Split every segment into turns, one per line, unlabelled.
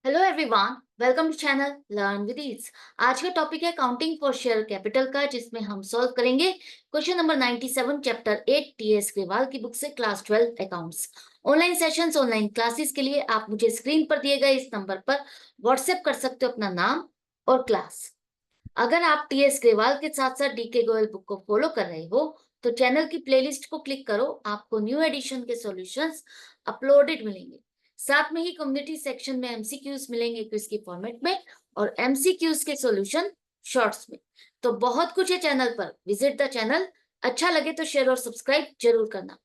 Hello everyone, welcome to channel learn with ease. आज का topic है काउंटिंग फॉर शेयर कैपिटल का, जिसमें हम सॉल्व करेंगे question number 97 chapter 8 TS Grewal की बुक से class 12 accounts. Online sessions, online classes के लिए आप मुझे स्क्रीन पर दिए गए इस नंबर पर व्हाट्सएप कर सकते हो अपना नाम और क्लास। अगर आप टीएस ग्रेवाल के साथ साथ डीके गोयल बुक को फॉलो कर रहे हो तो चैनल की प्लेलिस्ट को क्लिक करो, आपको न्यू एडिशन के सॉल्यूशंस अपलोडेड मिलेंगे। साथ में ही कम्युनिटी सेक्शन में एमसीक्यूज मिलेंगे क्विज की फॉर्मेट में और एमसीक्यूज के सॉल्यूशन शॉर्ट्स में। तो बहुत कुछ है चैनल पर, विजिट द चैनल। अच्छा लगे तो शेयर और सब्सक्राइब जरूर करना।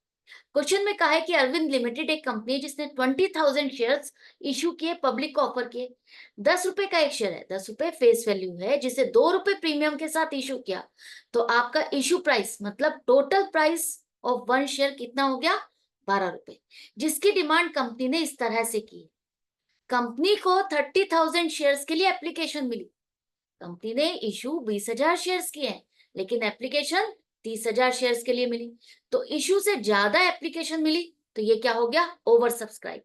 क्वेश्चन में कहा है कि अरविंद लिमिटेड एक कंपनी है जिसने 20,000 शेयर्स इशू किए, पब्लिक को ऑफर किए। 10 रुपए का एक शेयर है, 10 रुपए फेस वैल्यू है, जिसे 2 रुपए प्रीमियम के साथ इशू किया। तो आपका इशू प्राइस मतलब total price of one share कितना हो गया? 12 रुपए, जिसकी डिमांड कंपनी ने इस तरह से की। कंपनी को 30,000 शेयर्स के लिए एप्लीकेशन मिली। कंपनी ने इशू 20,000 शेयर्स किए हैं, लेकिन एप्लीकेशन 30,000 शेयर्स के लिए मिली। तो इशू से ज्यादा एप्लीकेशन मिली, तो ये क्या हो गया? Over subscribe.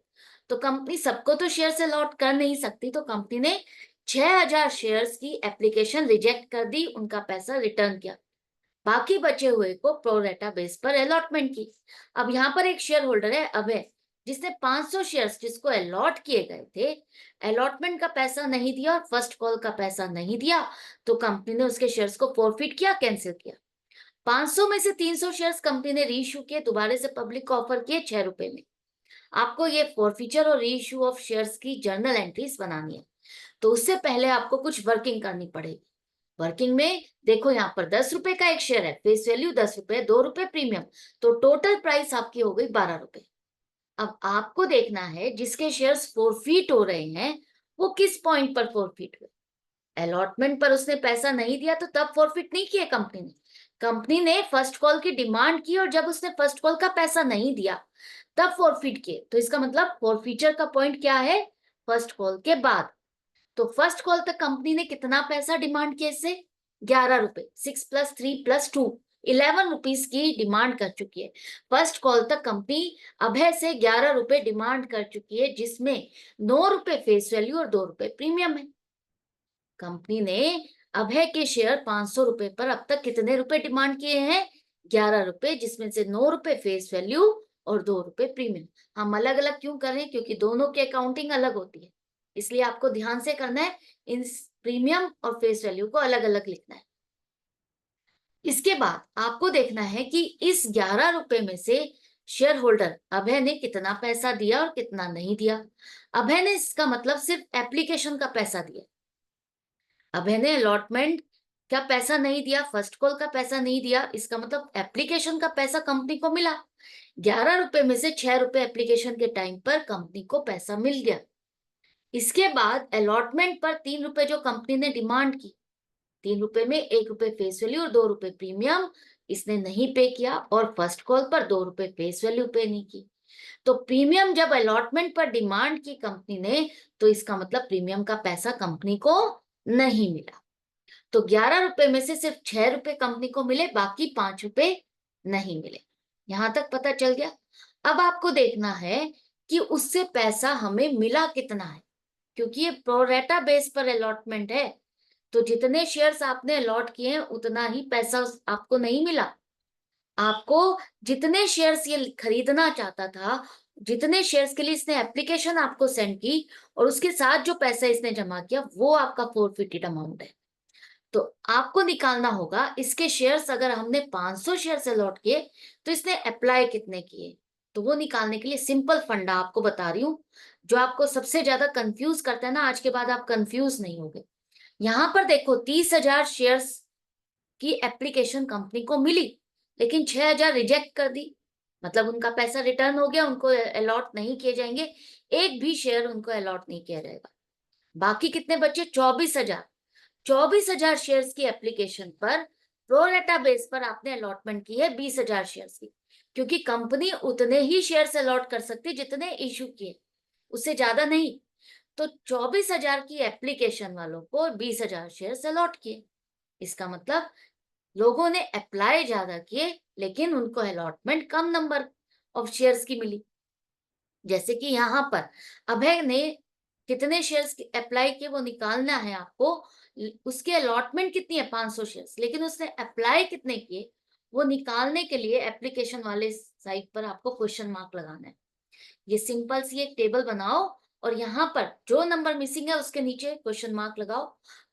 तो कंपनी सबको तो शेयर अलॉट कर नहीं सकती, तो कंपनी ने 6,000 शेयर्स की एप्लीकेशन रिजेक्ट कर दी, उनका पैसा रिटर्न किया। बाकी बचे हुए को प्रोरेटा बेस पर अलॉटमेंट की। अब यहाँ पर एक शेयर होल्डर है अभय, जिसने 500 शेयर्स जिसको अलॉट किए गए थे, अलॉटमेंट का पैसा नहीं दिया और फर्स्ट कॉल का पैसा नहीं दिया, तो कंपनी ने उसके शेयर्स को फॉरफिट किया, कैंसिल किया। 500 में से 300 शेयर्स कंपनी ने रीइश्यू किए, दोबारा से पब्लिक को ऑफर किए 6 रुपए में। आपको ये फॉरफीचर और रीइश्यू ऑफ शेयर्स की जर्नल एंट्रीज बनानी है। तो उससे पहले आपको कुछ वर्किंग करनी पड़ेगी। वर्किंग में देखो, यहाँ पर 10 रुपए का एक शेयर है, फेस वैल्यू 10 रुपए, 2 रुपए प्रीमियम, तो टोटल प्राइस आपकी हो गई 12 रुपए। अब आपको देखना है जिसके शेयर्स फोरफीट हो रहे हैं वो किस पॉइंट पर फोरफीट हुए। अलॉटमेंट पर उसने पैसा नहीं दिया तो तब फोरफिट नहीं किया कंपनी ने। कंपनी ने फर्स्ट कॉल की डिमांड की और जब उसने फर्स्ट कॉल का पैसा नहीं दिया तब फोरफिट किए। तो इसका मतलब फोरफीचर का पॉइंट क्या है? फर्स्ट कॉल के बाद। तो फर्स्ट कॉल तक कंपनी ने कितना पैसा डिमांड किया? इससे 11 रुपए, 6 + 3 + 2, 11 रुपीज की डिमांड कर चुकी है। फर्स्ट कॉल तक कंपनी अभय से 11 रुपए डिमांड कर चुकी है, जिसमें 9 रुपए फेस वैल्यू और 2 रुपए प्रीमियम है। कंपनी ने अभय के शेयर 500 रुपए पर अब तक कितने रुपए डिमांड किए हैं? 11 रुपए, जिसमें से 9 रुपए फेस वैल्यू और 2 रुपए प्रीमियम। हम अलग अलग क्यों कर रहे हैं? क्योंकि दोनों की अकाउंटिंग अलग होती है, इसलिए आपको ध्यान से करना है। इन प्रीमियम और फेस वैल्यू को अलग अलग लिखना है। इसके बाद आपको देखना है कि इस 11 रुपए में से शेयर होल्डर अभय ने कितना पैसा दिया और कितना नहीं दिया। अभय ने, इसका मतलब सिर्फ एप्लीकेशन का पैसा दिया। अभय ने अलॉटमेंट का पैसा नहीं दिया, फर्स्ट कॉल का पैसा नहीं दिया, इसका मतलब एप्लीकेशन का पैसा कंपनी को मिला। 11 रुपए में से 6 रुपए एप्लीकेशन के टाइम पर कंपनी को पैसा मिल गया। इसके बाद अलॉटमेंट पर 3 रुपए जो कंपनी ने डिमांड की, 3 रुपए में 1 रुपए फेस वैल्यू और 2 रुपए प्रीमियम, इसने नहीं पे किया और फर्स्ट कॉल पर 2 रुपए फेस वैल्यू पे नहीं की। तो प्रीमियम जब अलॉटमेंट पर डिमांड की कंपनी ने, तो इसका मतलब प्रीमियम का पैसा कंपनी को नहीं मिला। तो 11 रुपए में से सिर्फ 6 रुपए कंपनी को मिले, बाकी 5 रुपए नहीं मिले। यहां तक पता चल गया। अब आपको देखना है कि उससे पैसा हमें मिला कितना है, क्योंकि ये प्रोरेटा बेस पर अलॉटमेंट है। तो जितने शेयर्स आपने अलॉट किए हैं उतना ही पैसा आपको नहीं मिला। आपको जितने शेयर्स ये खरीदना चाहता था, जितने शेयर्स के लिए इसने एप्लीकेशन आपको सेंड की और उसके साथ जो पैसा इसने जमा किया, वो आपका फोरफिटेड अमाउंट है। तो आपको निकालना होगा इसके शेयर्स, अगर हमने 500 शेयर्स अलॉट किए तो इसने अप्लाई कितने किए। तो वो निकालने के लिए सिंपल फंडा आपको बता रही हूं, जो आपको सबसे ज्यादा कंफ्यूज करता है ना। आज के बाद आप कंफ्यूज नहीं होगे। यहां पर देखो, 30,000 शेयर्स की एप्लीकेशन कंपनी को मिली, लेकिन 6,000 रिजेक्ट कर दी, मतलब उनका पैसा रिटर्न हो गया, उनको अलॉट नहीं किए जाएंगे। एक भी शेयर उनको अलॉट नहीं किया जाएगा। बाकी कितने बचे? 24,000। 24,000 शेयर्स की एप्लीकेशन पर प्रोरेटा बेस पर आपने अलॉटमेंट की है 20,000 शेयर्स की, क्योंकि कंपनी उतने ही शेयर्स अलॉट कर सकती जितने इशू किए, उससे ज्यादा नहीं। तो 24,000 की एप्लीकेशन वालों को 20,000 शेयर्स अलॉट किए। इसका मतलब लोगों ने अप्लाई ज्यादा किए, लेकिन उनको allotment come number of shares की मिली। जैसे कि यहाँ पर अभय ने कितने शेयर्स अप्लाई किए वो निकालना है आपको। उसकी अलॉटमेंट कितनी है 500 शेयर्स, लेकिन उसने अप्लाई कितने किए वो निकालने के लिए एप्लीकेशन वाले साइट पर आपको क्वेश्चन मार्क लगाना है। ये सिंपल सी एक टेबल बनाओ और यहाँ पर जो नंबर मिसिंग है उसके नीचे क्वेश्चन मार्क लगाओ।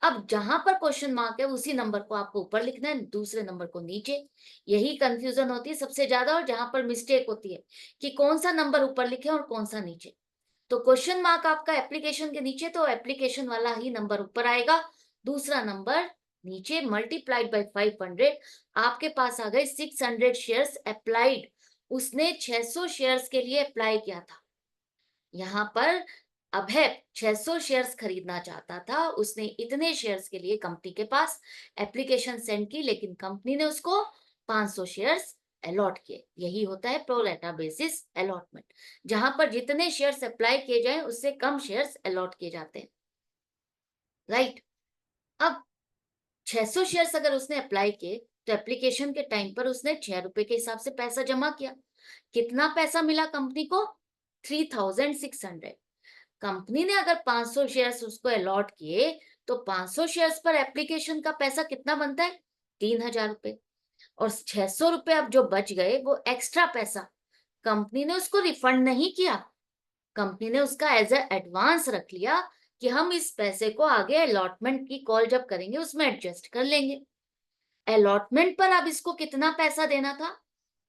अब जहां पर क्वेश्चन मार्क है उसी नंबर को आपको ऊपर लिखना है, दूसरे नंबर को नीचे। यही कंफ्यूजन होती है सबसे ज्यादा, और जहां पर मिस्टेक होती है कि कौन सा नंबर ऊपर लिखे और कौन सा नीचे। तो क्वेश्चन मार्क आपका एप्लीकेशन के नीचे, तो एप्लीकेशन वाला ही नंबर ऊपर आएगा, दूसरा नंबर नीचे, मल्टीप्लाइड बाय 500। आपके पास आ गए 600 शेयर्स अप्लाइड। उसने 600 शेयर्स के लिए अप्लाई किया था। यहाँ पर अभय 600 शेयर्स खरीदना चाहता था, उसने इतने शेयर्स के लिए कंपनी के पास एप्लीकेशन सेंड की, लेकिन कंपनी ने उसको 500 शेयर्स अलॉट किए। यही होता है प्रो रेटा बेसिस अलॉटमेंट, जहां पर जितने शेयर्स अप्लाई किए जाएं उससे कम शेयर्स अलॉट किए जाते हैं, राइट। अब 600 शेयर्स अगर उसने अप्लाई किए तो एप्लीकेशन के टाइम पर उसने 6 रुपए के हिसाब से पैसा जमा किया। कितना पैसा मिला कंपनी को? 3600। कंपनी ने अगर 500 शेयर्स उसको अलॉट किए तो 500 शेयर्स पर एप्लीकेशन का पैसा कितना बनता है? 3000 रुपए। और 600 रुपए अब जो बच गए वो एक्स्ट्रा पैसा कंपनी ने उसको रिफंड नहीं किया, कंपनी ने उसका एज ए एडवांस रख लिया कि हम इस पैसे को आगे अलॉटमेंट की कॉल जब करेंगे उसमें एडजस्ट कर लेंगे। अलॉटमेंट पर अब इसको कितना पैसा देना था?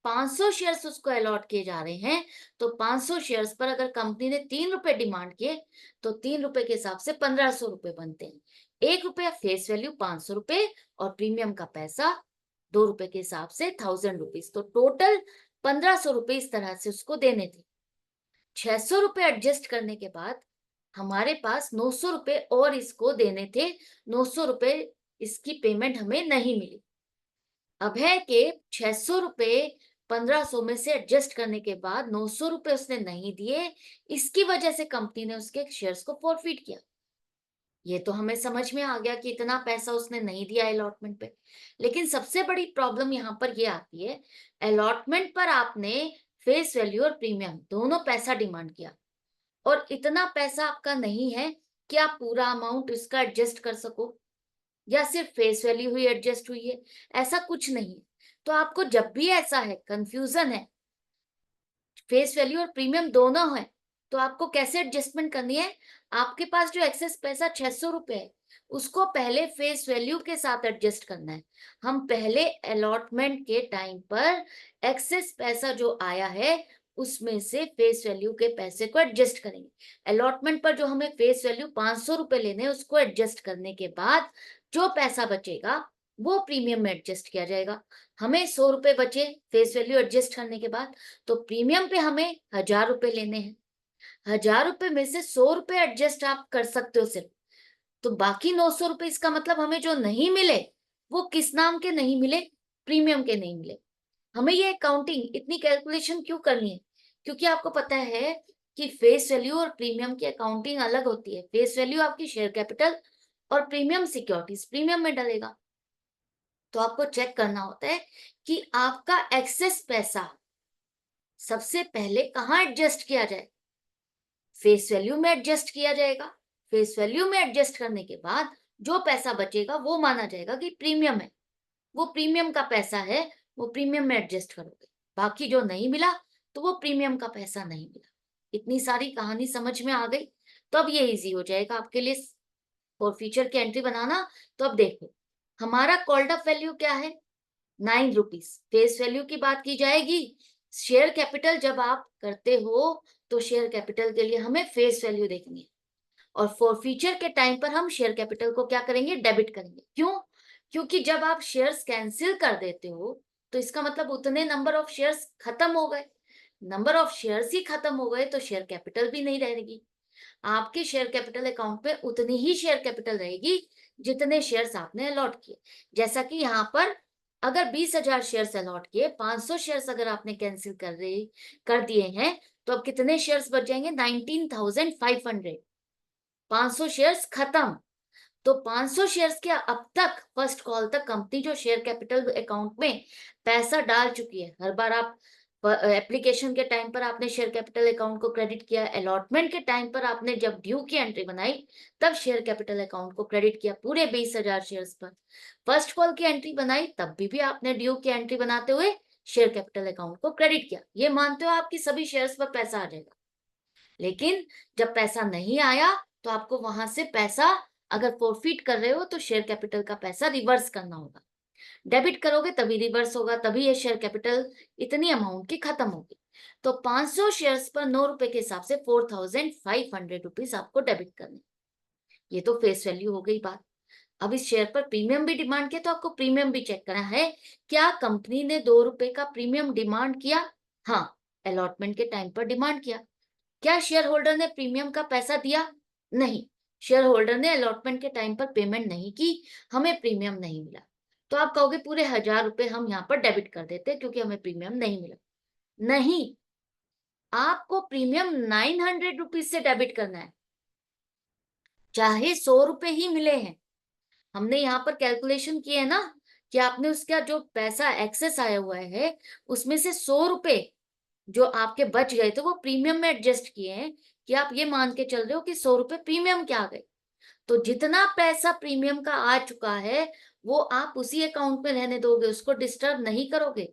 500 शेयर्स उसको अलॉट किए जा रहे हैं, तो 500 शेयर्स पर अगर कंपनी ने 3 रुपए डिमांड किए तो 3 रुपए के हिसाब से 1500 रुपए बनते हैं। 1 रुपया फेस वैल्यू 500 रुपए और प्रीमियम का पैसा 2 रुपए के हिसाब से 1000 रुपीज, तो टोटल 1500 रुपए इस तरह से उसको देने थे। 600 रुपए एडजस्ट करने के बाद हमारे पास 900 रुपए और इसको देने थे। 900 रुपए इसकी पेमेंट हमें नहीं मिली। अभय के 600 रुपए 1500 में से एडजस्ट करने के बाद 900 रुपए उसने नहीं दिए, इसकी वजह से कंपनी ने उसके शेयर्स को फॉरफिट किया। ये तो हमें समझ में आ गया कि इतना पैसा उसने नहीं दिया अलॉटमेंट पे। लेकिन सबसे बड़ी प्रॉब्लम यहाँ पर ये आती है, अलॉटमेंट पर आपने फेस वैल्यू और प्रीमियम दोनों पैसा डिमांड किया, और इतना पैसा आपका नहीं है कि आप पूरा अमाउंट इसका एडजस्ट कर सको, या सिर्फ फेस वैल्यू हुई एडजस्ट हुई है, ऐसा कुछ नहीं है। तो आपको जब भी ऐसा है, कंफ्यूजन है, फेस वैल्यू और प्रीमियम दोनों है, तो आपको कैसे एडजस्टमेंट करनी है? आपके पास जो एक्सेस पैसा 600 रुपए है उसको पहले फेस वैल्यू के साथ एडजस्ट करना है। हम पहले अलॉटमेंट के टाइम पर एक्सेस पैसा जो आया है उसमें से फेस वैल्यू के पैसे को एडजस्ट करेंगे। अलॉटमेंट पर जो हमें फेस वैल्यू 500 रुपए लेने हैं उसको एडजस्ट करने के बाद जो पैसा बचेगा वो प्रीमियम में एडजस्ट किया जाएगा। हमें 100 रुपए बचे फेस वैल्यू एडजस्ट करने के बाद, तो प्रीमियम पे हमें 1000 रुपए लेने हैं। 1000 रुपए में से 100 रुपए एडजस्ट आप कर सकते हो सिर्फ, तो बाकी 900 रुपए, इसका मतलब हमें जो नहीं मिले वो किस नाम के नहीं मिले? प्रीमियम के नहीं मिले। हमें ये अकाउंटिंग इतनी कैलकुलेशन क्यों करनी है? क्योंकि आपको पता है कि फेस वैल्यू और प्रीमियम की अकाउंटिंग अलग होती है। फेस वैल्यू आपकी शेयर कैपिटल और प्रीमियम सिक्योरिटीज प्रीमियम में डलेगा। तो आपको चेक करना होता है कि आपका एक्सेस पैसा सबसे पहले कहाँ एडजस्ट किया जाए? फेस वैल्यू में एडजस्ट किया जाएगा। फेस वैल्यू में एडजस्ट करने के बाद जो पैसा बचेगा वो माना जाएगा कि प्रीमियम है, वो प्रीमियम का पैसा है, वो प्रीमियम में एडजस्ट करोगे। बाकी जो नहीं मिला तो वो प्रीमियम का पैसा नहीं मिला। इतनी सारी कहानी समझ में आ गई? तो अब ये इजी हो जाएगा आपके लिए फॉर फ्यूचर की एंट्री बनाना। तो अब देखो, हमारा कॉल्ड अप वैल्यू क्या है? 9 रुपीज। फेस वैल्यू की बात की जाएगी। शेयर कैपिटल जब आप करते हो तो शेयर कैपिटल के लिए हमें फेस वैल्यू देखनी है, और फॉर फ्यूचर के टाइम पर हम शेयर कैपिटल को क्या करेंगे? डेबिट करेंगे। क्यों? क्योंकि जब आप शेयर्स कैंसिल कर देते हो तो इसका मतलब उतने नंबर ऑफ शेयर्स खत्म हो गए। नंबर ऑफ शेयर्स ही खत्म हो गए तो शेयर कैपिटल भी नहीं रहेगी। आपके शेयर कैपिटल अकाउंट में उतनी ही शेयर कैपिटल रहेगी जितने शेयर्स आपने अलॉट किए। जैसा कि यहाँ पर अगर 20,000 शेयर्स अलॉट किए, 500 शेयर्स अगर आपने कैंसिल कर दिए हैं, तो अब कितने शेयर्स बच जाएंगे? 19,500। 500 शेयर्स खत्म। तो 500 शेयर्स के अब तक फर्स्ट कॉल तक कंपनी जो शेयर कैपिटल अकाउंट में पैसा डाल चुकी है, हर बार आप एप्लीकेशन के टाइम पर आपने शेयर कैपिटल अकाउंट को क्रेडिट किया, अलॉटमेंट के टाइम पर आपने जब ड्यू की एंट्री बनाई तब शेयर कैपिटल अकाउंट को क्रेडिट किया पूरे 20,000 शेयर्स पर। फर्स्ट कॉल की एंट्री बनाई तब भी आपने ड्यू की एंट्री बनाते हुए शेयर कैपिटल अकाउंट को क्रेडिट किया। ये मानते हो आपकी सभी शेयर्स पर पैसा आ जाएगा। लेकिन जब पैसा नहीं आया तो आपको वहां से पैसा, अगर फोरफिट कर रहे हो तो शेयर कैपिटल का पैसा रिवर्स करना होगा। डेबिट करोगे तभी रिवर्स होगा, तभी ये शेयर कैपिटल इतनी अमाउंट की खत्म होगी। तो 500 शेयर्स पर 9 रुपए के हिसाब से 4,500 रुपीज आपको डेबिट करने। ये तो फेस वैल्यू हो गई बात। अब इस शेयर पर प्रीमियम भी डिमांड किया तो आपको प्रीमियम भी चेक करना है। क्या कंपनी ने 2 रुपए का प्रीमियम डिमांड किया? हाँ, अलॉटमेंट के टाइम पर डिमांड किया। क्या शेयर होल्डर ने प्रीमियम का पैसा दिया? नहीं, शेयर होल्डर ने अलॉटमेंट के टाइम पर पेमेंट नहीं की, हमें प्रीमियम नहीं मिला। तो आप कहोगे पूरे 1,000 रुपए हम यहाँ पर डेबिट कर देते क्योंकि हमें प्रीमियम नहीं मिला। नहीं, आपको प्रीमियम 900 रुपीज से डेबिट करना है, चाहे 100 रुपए ही मिले हैं। हमने यहाँ पर कैलकुलेशन किए है ना कि आपने उसका जो पैसा एक्सेस आया हुआ है उसमें से 100 रुपए जो आपके बच गए थे वो प्रीमियम में एडजस्ट किए हैं, कि आप ये मान के चल रहे हो कि 100 रुपए प्रीमियम के आ गए। तो जितना पैसा प्रीमियम का आ चुका है वो आप उसी अकाउंट में रहने दोगे, उसको डिस्टर्ब नहीं करोगे।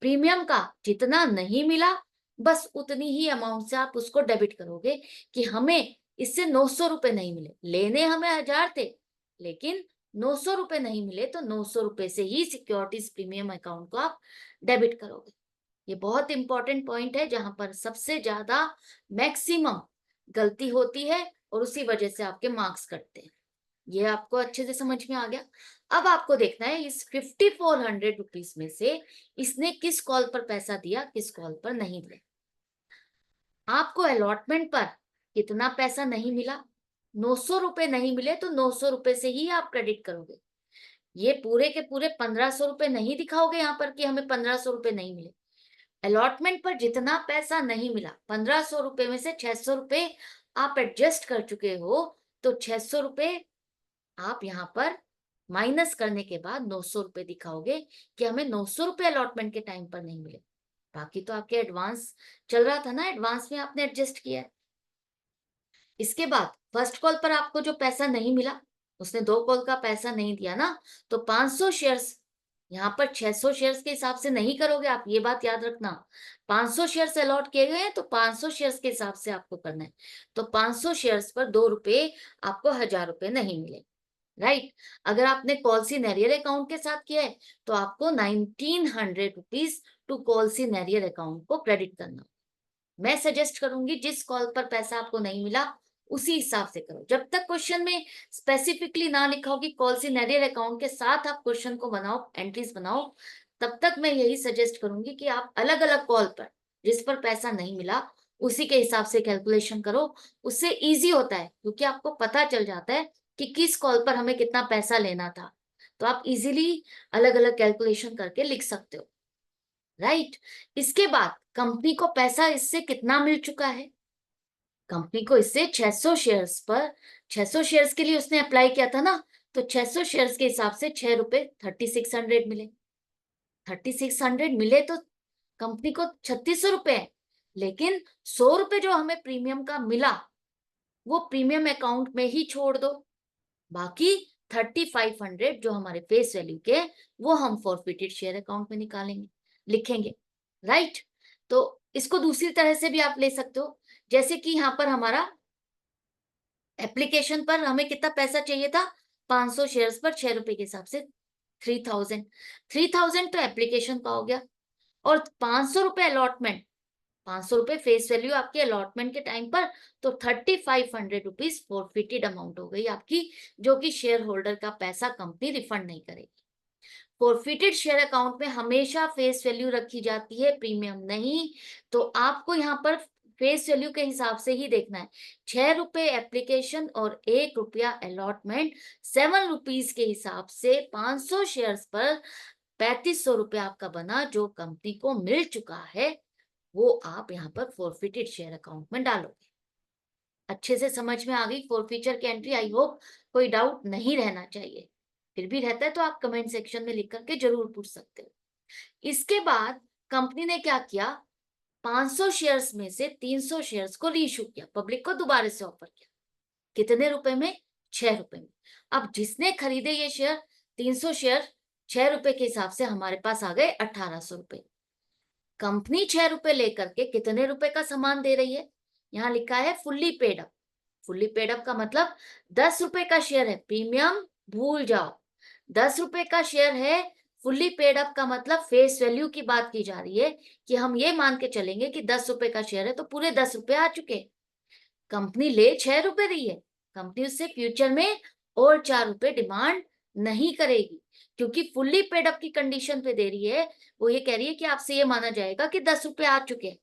प्रीमियम का जितना नहीं मिला बस उतनी ही अमाउंट से आप उसको डेबिट करोगे कि हमें इससे 900 रुपए नहीं मिले, लेने हमें 1,000 थे लेकिन 900 रुपए नहीं मिले, तो 900 रुपए से ही सिक्योरिटीज प्रीमियम अकाउंट को आप डेबिट करोगे। ये बहुत इंपॉर्टेंट पॉइंट है जहां पर सबसे ज्यादा मैक्सिमम गलती होती है और उसी वजह से आपके मार्क्स कटते हैं। ये आपको अच्छे से समझ में आ गया। अब आपको देखना है इस 5,400 रुपीज में से इसने किस कॉल पर पैसा दिया, किस कॉल पर नहीं दिया। आपको अलॉटमेंट पर कितना पैसा नहीं मिला? 900 रुपए नहीं मिले तो 900 रुपए से ही आप क्रेडिट करोगे। ये पूरे के पूरे 1,500 रुपए नहीं दिखाओगे यहाँ पर कि हमें 1,500 रुपए नहीं मिले। अलॉटमेंट पर जितना पैसा नहीं मिला 1,500 रुपए में से 600 रुपए आप एडजस्ट कर चुके हो, तो 600 रुपए आप यहाँ पर माइनस करने के बाद 900 रुपए दिखाओगे कि हमें 900 रुपए अलॉटमेंट के टाइम पर नहीं मिले। बाकी तो आपके एडवांस चल रहा था ना, एडवांस में आपने एडजस्ट किया है। इसके बाद फर्स्ट कॉल पर आपको जो पैसा नहीं मिला, उसने 2 कॉल का पैसा नहीं दिया ना, तो 500 शेयर्स यहाँ पर 600 शेयर्स के हिसाब से नहीं करोगे आप, ये बात याद रखना। 500 शेयर्स अलॉट किए गए हैं तो 500 शेयर्स के हिसाब से आपको करना है। तो 500 शेयर्स पर 2 रुपए आपको 1,000 रुपए नहीं मिले, राइट। अगर आपने कॉल्सी नैरियर अकाउंट के साथ किया है तो आपको 1,900 रुपीज टू कॉल्सी नैरियर अकाउंट को क्रेडिट करना। मैं सजेस्ट करूंगी जिस कॉल पर पैसा आपको नहीं मिला उसी हिसाब से करो। जब तक क्वेश्चन में स्पेसिफिकली ना लिखा हो कि कॉल सिनेरियर अकाउंट के साथ आप क्वेश्चन को बनाओ, एंट्रीज बनाओ, तब तक मैं यही सजेस्ट करूंगी कि आप अलग अलग कॉल पर जिस पर पैसा नहीं मिला उसी के हिसाब से कैलकुलेशन करो। उससे इजी होता है क्योंकि आपको पता चल जाता है कि किस कॉल पर हमें कितना पैसा लेना था, तो आप इजीली अलग अलग कैलकुलेशन करके लिख सकते हो, राइट। इसके बाद कंपनी को पैसा इससे कितना मिल चुका है? कंपनी को इससे 600 शेयर्स पर, 600 शेयर्स के लिए उसने अप्लाई किया था ना, तो 600 शेयर्स के हिसाब से 6 रुपए 3,600 मिले। 3,600 मिले तो कंपनी को 3,600 रुपए है, लेकिन 100 रुपए जो हमें प्रीमियम का मिला वो प्रीमियम अकाउंट में ही छोड़ दो। बाकी 3,500 जो हमारे फेस वैल्यू के वो हम फॉरफिटेड शेयर अकाउंट में निकालेंगे, लिखेंगे, राइट। तो इसको दूसरी तरह से भी आप ले सकते हो, जैसे कि यहाँ पर हमारा एप्लीकेशन पर हमें कितना पैसा चाहिए था, 500 शेयर्स पर 6 रुपए के हिसाब से 3,000। 3,000 तो एप्लीकेशन का हो गया और 500 रुपए अलॉटमेंट, 500 रुपए फेस वैल्यू आपके अलॉटमेंट के टाइम पर, तो 3,500 रुपीज फॉरफिटेड अमाउंट हो गई आपकी, जो कि शेयर होल्डर का पैसा कंपनी रिफंड नहीं करेगी। फॉरफिटेड शेयर अकाउंट में हमेशा फेस वैल्यू रखी जाती है, प्रीमियम नहीं। तो आपको यहाँ पर फेस वैल्यू के हिसाब से ही देखना है। 6 रुपए एप्लीकेशन और 1 रुपया अलॉटमेंट, 7 रुपीज के हिसाब से 500 शेयर्स पर 3,500 रुपया आपका बना, जो कंपनी को मिल चुका है वो आप यहाँ पर फॉरफिटेड शेयर अकाउंट में डालोगे। अच्छे से समझ में आ गई फॉरफीचर की एंट्री? आई होप कोई डाउट नहीं रहना चाहिए। फिर भी रहता है तो आप कमेंट सेक्शन में लिख करके जरूर पूछ सकते हो। इसके बाद कंपनी ने क्या किया, 500 शेयर्स में से 300 शेयर्स को रीइश्यू किया, पब्लिक को दोबारा से ऑफर किया। कितने रुपए में? 6 रुपए में। अब जिसने खरीदे ये शेयर, 300 शेयर 6 रुपए के हिसाब से हमारे पास आ गए 1800 रुपए। कंपनी 6 रुपए लेकर के कितने रुपए का सामान दे रही है? यहाँ लिखा है fully paid up. Fully paid up का मतलब 10 रुपए का शेयर है, प्रीमियम भूल जाओ। 10 रुपए का शेयर है, फुल्ली पेड अप का मतलब फेस वैल्यू की बात की जा रही है कि हम ये मान के चलेंगे कि 10 रुपए का शेयर है तो पूरे 10 रुपए आ चुके। कंपनी ले 6 रुपए रही है, कंपनी उससे फ्यूचर में और 4 रुपए डिमांड नहीं करेगी, क्योंकि फुल्ली पेड अप की कंडीशन पे दे रही है। वो ये कह रही है कि आपसे ये माना जाएगा कि 10 रुपए आ चुके हैं,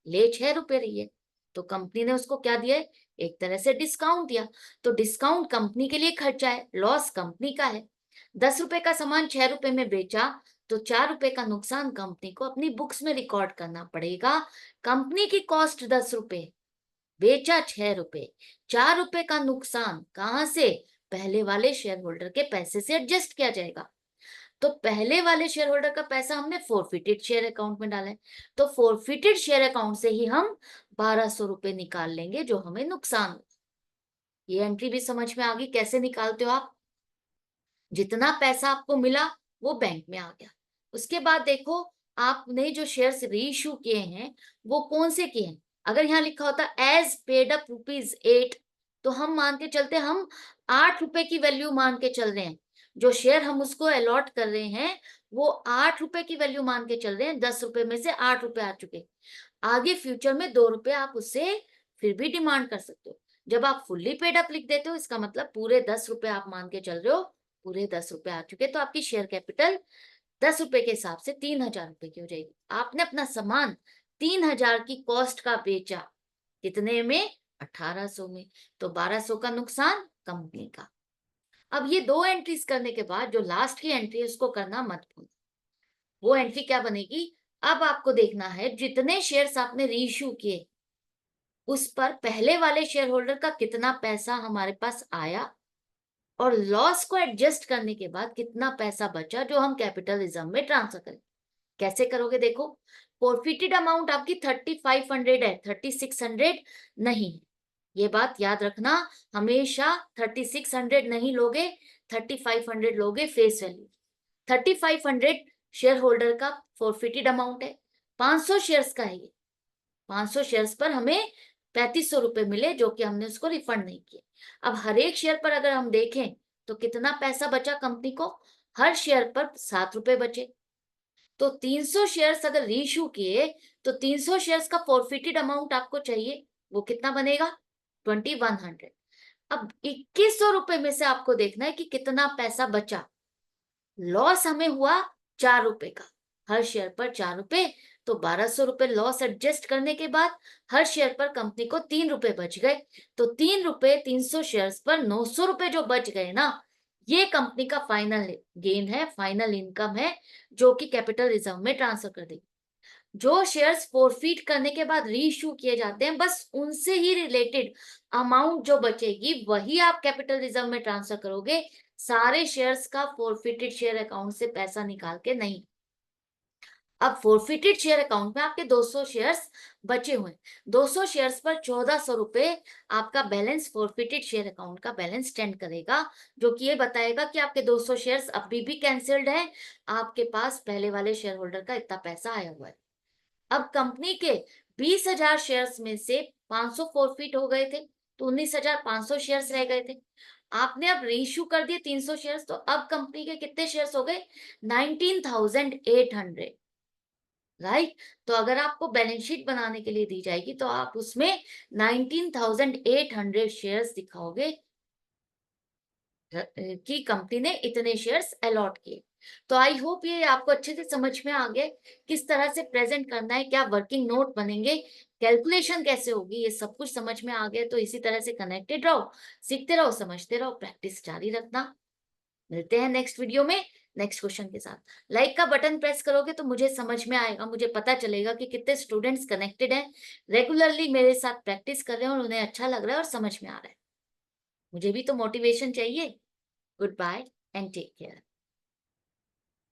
ले 6 रुपए रही है, तो कंपनी ने उसको क्या दिया है? एक तरह से डिस्काउंट दिया। तो डिस्काउंट कंपनी के लिए खर्चा है, लॉस कंपनी का है। 10 रुपए का सामान 6 रुपए में बेचा तो 4 रुपए का नुकसान कंपनी को अपनी बुक्स में रिकॉर्ड करना पड़ेगा। कंपनी की कॉस्ट 10 रुपए, बेचा 6 रुपए, 4 रुपए का नुकसान कहां से? पहले वाले शेयर होल्डर के पैसे से एडजस्ट किया जाएगा। तो पहले वाले शेयर होल्डर का पैसा हमने फोरफिटेड शेयर अकाउंट में डाला है, तो फोरफिटेड शेयर अकाउंट से ही हम 1200 रुपए निकाल लेंगे जो हमें नुकसान हुआ। ये एंट्री भी समझ में आ गई कैसे निकालते हो आप? जितना पैसा आपको मिला वो बैंक में आ गया। उसके बाद देखो, आपने जो शेयर्स रीइश्यू किए हैं वो कौन से किए हैं? अगर यहाँ लिखा होता एज पेड अप ₹8, तो हम मान के चलते, हम 8 रुपए की वैल्यू मान के चल रहे हैं। जो शेयर हम उसको अलॉट कर रहे हैं वो 8 रुपए की वैल्यू मान के चल रहे हैं। 10 रुपए में से 8 रुपए आ चुके। आगे फ्यूचर में 2 रुपए आप उससे फिर भी डिमांड कर सकते हो। जब आप फुल्ली पेड अप लिख देते हो, इसका मतलब पूरे 10 रुपए आप मान के चल रहे हो, पूरे 10 रुपए आ चुके, तो आपकी शेयर कैपिटल 10 रुपए के हिसाब से 3000 रुपए की हो जाएगी। आपने अपना सामान 3000 की कॉस्ट का बेचा, कितने में? 1800 में। तो 1200 का नुकसान कंपनी का। अब ये 2 एंट्रीज करने के बाद जो लास्ट की एंट्री है उसको करना मत भूलना। वो एंट्री क्या बनेगी? अब आपको देखना है जितने शेयर्स आपने रीइश्यू किए उस पर पहले वाले शेयर होल्डर का कितना पैसा हमारे पास आया, और लॉस को एडजस्ट करने के बाद कितना पैसा बचा जो हम कैपिटल रिजर्व में ट्रांसफर करें। कैसे करोगे? देखो, फॉरफिटेड अमाउंट आपकी 3500 है, 3600 नहीं है। ये बात याद रखना, हमेशा 3600 नहीं लोगे, 3500 लोगे फेस वैल्यू। 3500 शेयर होल्डर का फॉरफिटेड अमाउंट है, 500 शेयर्स का है ये। 500 शेयर्स पर हमें 3500 रुपए मिले जो कि हमने उसको रिफंड नहीं किए। अब हर एक शेयर पर अगर हम देखें तो कितना पैसा बचा कंपनी को? हर शेयर पर 7 रुपए बचे। तो 300 शेयर्स अगर रीइश्यू किए तो 300 शेयर्स का फॉरफिटेड अमाउंट आपको चाहिए, वो कितना बनेगा? 2100। अब 2100 रुपए में से आपको देखना है कि कितना पैसा बचा। लॉस हमें हुआ 4 रुपए का, हर शेयर पर 4 रुपए, तो 1200 रुपए लॉस एडजस्ट करने के बाद हर शेयर पर कंपनी को 3 रुपए बच गए। तो 3 रुपए 300 शेयर्स पर 900 रुपए जो बच गए ना, ये कंपनी का फाइनल गेन है, फाइनल इनकम है, जो कि कैपिटल रिजर्व में ट्रांसफर कर देगी। जो शेयर्स फोरफिट करने के बाद रीइश्यू किए जाते हैं, बस उनसे ही रिलेटेड अमाउंट जो बचेगी वही आप कैपिटल रिजर्व में ट्रांसफर करोगे। सारे शेयर्स का फोरफिटेड शेयर अकाउंट से पैसा निकाल के नहीं। अब फोरफिटेड शेयर अकाउंट में आपके 200 शेयर्स बचे हुए हैं। 200 शेयर्स पर 1400 रुपए आपका बैलेंस फोरफिटेड शेयर अकाउंट का बैलेंस स्टैंड करेगा, जो कि ये बताएगा कि आपके 200 शेयर्स अभी भी कैंसिल्ड है, आपके पास पहले वाले शेयर होल्डर का इतना पैसा आया हुआ है। अब कंपनी के 20,000 शेयर्स में से 500 फोरफिट हो गए थे, तो 19,500 शेयर्स रह गए थे। आपने अब रीइश्यू कर दिए 300 शेयर्स, तो अब कंपनी के कितने शेयर्स हो गए? 19,800, राइट। तो अगर आपको बैलेंस शीट बनाने के लिए दी जाएगी तो आप उसमें 19,800 शेयर्स दिखाओगे कि कंपनी ने इतने शेयर्स अलॉट किए। तो आई होप ये आपको अच्छे से समझ में आ गया किस तरह से प्रेजेंट करना है, क्या वर्किंग नोट बनेंगे, कैलकुलेशन कैसे होगी, ये सब कुछ समझ में आ गया। तो इसी तरह से कनेक्टेड रहो, सीखते रहो, समझते रहो, प्रैक्टिस जारी रखना। मिलते हैं नेक्स्ट वीडियो में नेक्स्ट क्वेश्चन के साथ। लाइक का बटन प्रेस करोगे तो मुझे समझ में आएगा, मुझे पता चलेगा कि कितने स्टूडेंट्स कनेक्टेड हैं, रेगुलरली मेरे साथ प्रैक्टिस कर रहे हैं और उन्हें अच्छा लग रहा है और समझ में आ रहा है। मुझे भी तो मोटिवेशन चाहिए। Goodbye and take care.